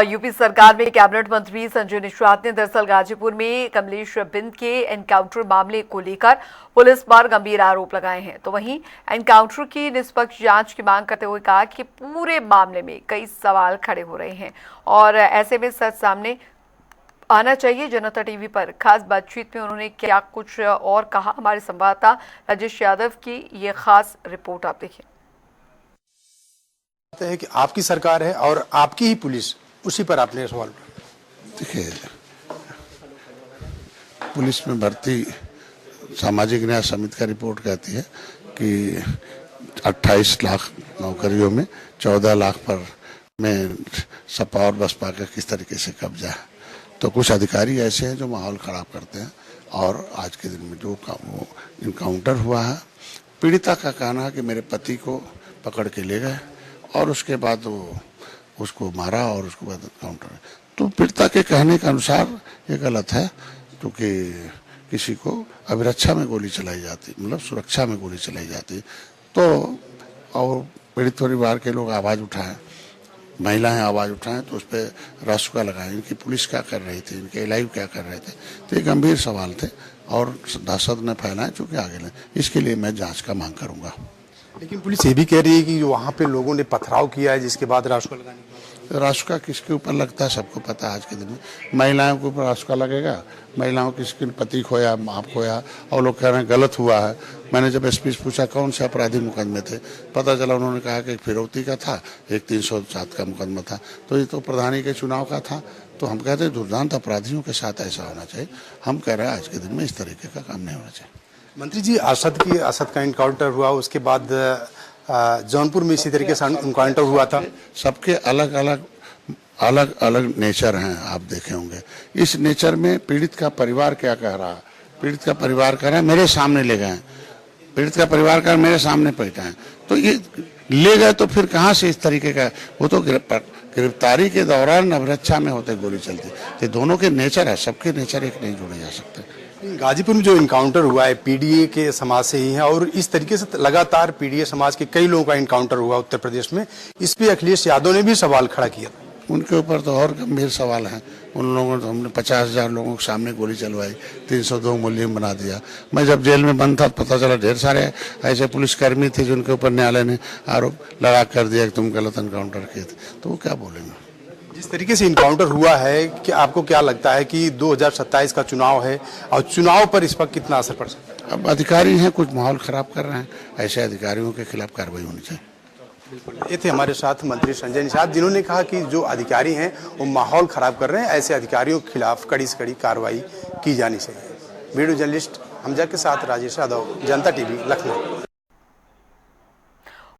UP सरकार में cabinet मंत्री संजय निषाद ने दरअसल गाजीपुर में कमलेश बिंद के एनकाउंटर मामले को लेकर पुलिस पर गंभीर आरोप लगाए हैं। तो वहीं एनकाउंटर की निष्पक्ष जांच की मांग करते हुए कहा कि पूरे मामले में कई सवाल खड़े हो रहे हैं और ऐसे में सच सामने आना चाहिए। जनता टीवी पर खास बातचीत में उन्होंने क्या कुछ और कहा, हमारे संवाददाता राजेश यादव की ये खास रिपोर्ट आप देखिए। है कि आपकी सरकार है और आपकी ही पुलिस, उसी पर आपने सवाल। देखिए, पुलिस में भर्ती सामाजिक न्याय समिति का रिपोर्ट कहती है कि 28 लाख नौकरियों में 14 लाख पर में सपा और बसपा का किस तरीके से कब्जा है। तो कुछ अधिकारी ऐसे हैं जो माहौल खराब करते हैं और आज के दिन में जो वो इनकाउंटर हुआ है, पीड़िता का कहना है कि मेरे पति को पकड़ के ले गए और उसके बाद वो उसको मारा और उसके बाद काउंटर। तो पीड़िता के कहने के अनुसार ये गलत है, क्योंकि किसी को अभिरक्षा में गोली चलाई जाती, मतलब सुरक्षा में गोली चलाई जाती, तो और पीड़ित परिवार के लोग आवाज़ उठाएं, महिलाएं आवाज़ उठाएं, तो उस पर रासुका लगाएं। इनकी पुलिस क्या कर रही थी, इनके लाइव क्या कर रहे थे, तो ये गंभीर सवाल थे और दहशत न फैलाएं, चूँकि आगे लें। इसके लिए मैं जाँच का मांग करूँगा। लेकिन पुलिस ये भी कह रही है कि वहाँ पे लोगों ने पथराव किया है, जिसके बाद रासुका लगाने के। रासुका किसके ऊपर लगता है सबको पता है। आज के दिन में महिलाओं के ऊपर रासुका लगेगा, महिलाओं किसके पति खोया, माँ खोया, और लोग कह रहे हैं गलत हुआ है। मैंने जब एसपी से पूछा कौन से अपराधी मुकदमे थे, पता चला उन्होंने कहा कि एक फिरौती का था, एक 307 का मुकदमा था। तो ये तो प्रधानी के चुनाव का था। तो हम कहते हैं दुर्दांत अपराधियों के साथ ऐसा होना चाहिए। हम कह रहे हैं आज के दिन में इस तरीके का काम नहीं होना चाहिए। मंत्री जी, असद का इनकाउंटर हुआ, उसके बाद जौनपुर में इसी तरीके से इनकाउंटर हुआ था। सबके अलग अलग नेचर हैं, आप देखे होंगे। इस नेचर में पीड़ित का परिवार क्या कह रहा है, पीड़ित का परिवार कह रहा है मेरे सामने ले गए, पीड़ित का परिवार कह रहा है मेरे सामने बैठा है। तो ये ले गए तो फिर कहाँ से इस तरीके का, वो तो गिरफ्तारी के दौरान अभिरक्षा में होते गोली चलती। तो दोनों के नेचर है, सबके नेचर एक नहीं जोड़े जा सकते। गाजीपुर में जो इनकाउंटर हुआ है पीडीए के समाज से ही है और इस तरीके से लगातार पीडीए समाज के कई लोगों का इनकाउंटर हुआ उत्तर प्रदेश में। इस पे अखिलेश यादव ने भी सवाल खड़ा किया। उनके ऊपर तो और गंभीर सवाल हैं। उन लोगों ने, हमने 50,000 लोगों के सामने गोली चलवाई, 302 मुलजिम बना दिया। मैं जब जेल में बंद था पता चला ढेर सारे ऐसे पुलिसकर्मी थे जिनके ऊपर न्यायालय ने आरोप लगा कर दिया कि तुम गलत इनकाउंटर किए थे। तो वो क्या बोलेंगे। जिस तरीके से इनकाउंटर हुआ है, कि आपको क्या लगता है कि 2027 का चुनाव है और चुनाव पर इस पर कितना असर पड़ सकता है? अब अधिकारी हैं, कुछ माहौल खराब कर रहे हैं, ऐसे अधिकारियों के खिलाफ कार्रवाई होनी चाहिए। ये थे हमारे साथ मंत्री संजय निषाद, जिन्होंने कहा कि जो अधिकारी हैं वो माहौल खराब कर रहे हैं, ऐसे अधिकारियों के खिलाफ कड़ी से कड़ी कार्रवाई की जानी चाहिए। वीडियो जर्नलिस्ट हमजा के साथ राजेश यादव, जनता टीवी, लखनऊ।